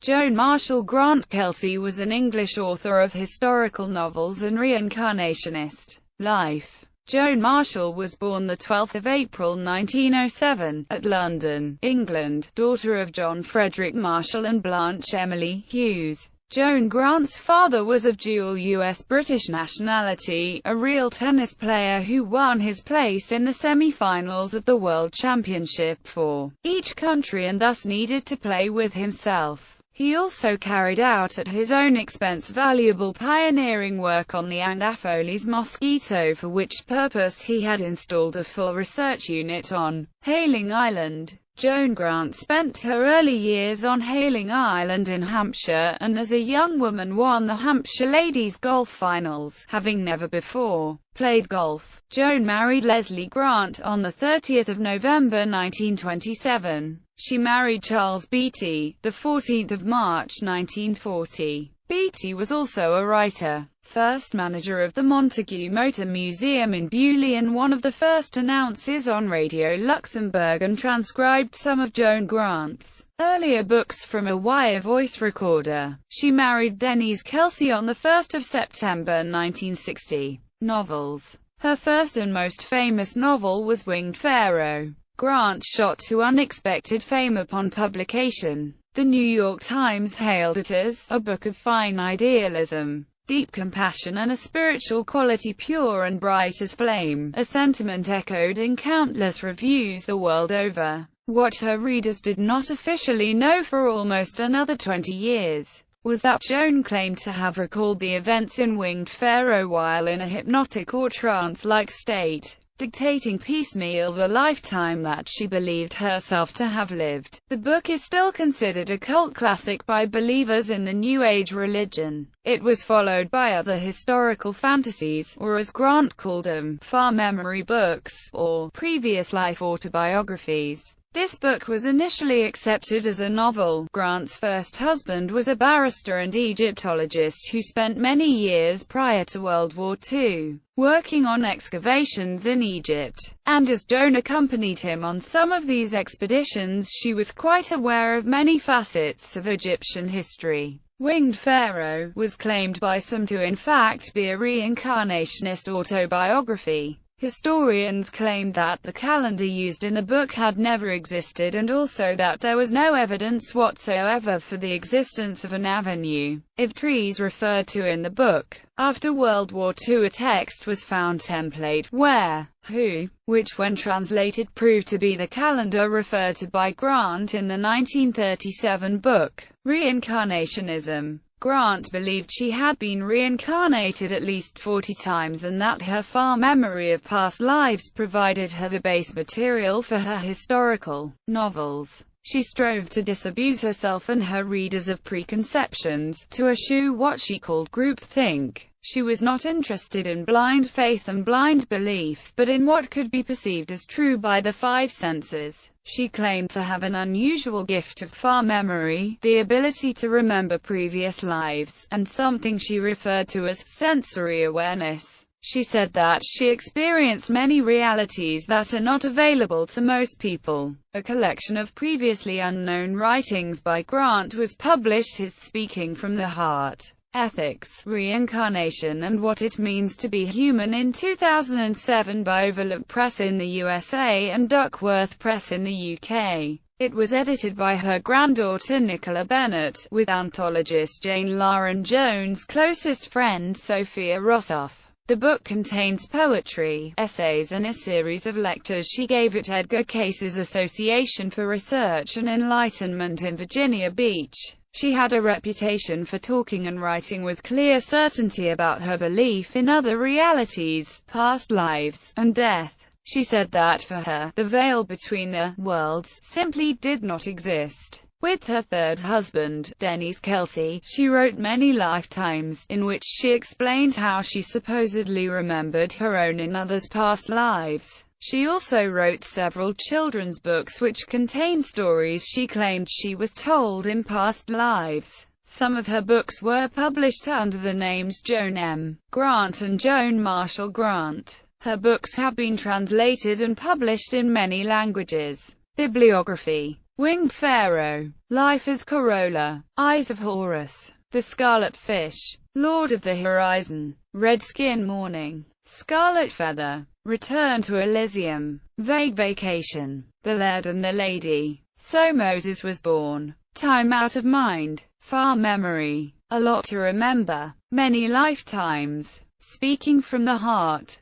Joan Marshall Grant Kelsey was an English author of historical novels and reincarnationist life. Joan Marshall was born the 12th of April 1907, at London, England, daughter of John Frederick Marshall and Blanche Emily Hughes. Joan Grant's father was of dual U.S.-British nationality, a real tennis player who won his place in the semi-finals of the World Championship for each country and thus needed to play with himself. He also carried out at his own expense valuable pioneering work on the Anopheles mosquito, for which purpose he had installed a full research unit on Hayling Island. Joan Grant spent her early years on Hayling Island in Hampshire, and as a young woman won the Hampshire Ladies Golf Finals, having never before played golf. Joan married Leslie Grant on the 30th of November 1927. She married Charles Beatty, the 14th of March 1940. Beatty was also a writer, first manager of the Montague Motor Museum in Beaulieu and one of the first announcers on Radio Luxembourg, and transcribed some of Joan Grant's earlier books from a wire voice recorder. She married Denise Kelsey on the 1st of September 1960. Novels. Her first and most famous novel was Winged Pharaoh. Grant shot to unexpected fame upon publication. The New York Times hailed it as a book of fine idealism, deep compassion and a spiritual quality pure and bright as flame, a sentiment echoed in countless reviews the world over. What her readers did not officially know for almost another 20 years was that Joan claimed to have recalled the events in Winged Pharaoh while in a hypnotic or trance-like state, dictating piecemeal the lifetime that she believed herself to have lived. The book is still considered a cult classic by believers in the New Age religion. It was followed by other historical fantasies, or as Grant called them, far memory books, or previous life autobiographies. This book was initially accepted as a novel. Grant's first husband was a barrister and Egyptologist who spent many years prior to World War II working on excavations in Egypt, and as Joan accompanied him on some of these expeditions, she was quite aware of many facets of Egyptian history. Winged Pharaoh was claimed by some to in fact be a reincarnationist autobiography. Historians claimed that the calendar used in the book had never existed, and also that there was no evidence whatsoever for the existence of an avenue of trees referred to in the book. After World War II, a text was found template where who, which when translated proved to be the calendar referred to by Grant in the 1937 book, Reincarnationism. Grant believed she had been reincarnated at least 40 times and that her far memory of past lives provided her the base material for her historical novels. She strove to disabuse herself and her readers of preconceptions, to eschew what she called groupthink. She was not interested in blind faith and blind belief, but in what could be perceived as true by the five senses. She claimed to have an unusual gift of far memory, the ability to remember previous lives, and something she referred to as sensory awareness. She said that she experienced many realities that are not available to most people. A collection of previously unknown writings by Grant was published, his Speaking from the Heart, Ethics, Reincarnation and What It Means to Be Human, in 2007 by Overlook Press in the USA and Duckworth Press in the UK. It was edited by her granddaughter Nicola Bennett, with anthologist Jane Lauren Jones' closest friend Sophia Rossoff. The book contains poetry, essays and a series of lectures she gave at Edgar Case's Association for Research and Enlightenment in Virginia Beach. She had a reputation for talking and writing with clear certainty about her belief in other realities, past lives, and death. She said that for her, the veil between the worlds simply did not exist. With her third husband, Denise Kelsey, she wrote many lifetimes, in which she explained how she supposedly remembered her own and others' past lives. She also wrote several children's books which contain stories she claimed she was told in past lives. Some of her books were published under the names Joan M. Grant and Joan Marshall Grant. Her books have been translated and published in many languages. Bibliography. Winged Pharaoh, Life as Corolla, Eyes of Horus, The Scarlet Fish, Lord of the Horizon, Red Skin Morning, Scarlet Feather, Return to Elysium, Vague Vacation, The Laird and the Lady, So Moses Was Born, Time Out of Mind, Far Memory, A Lot to Remember, Many Lifetimes, Speaking from the Heart,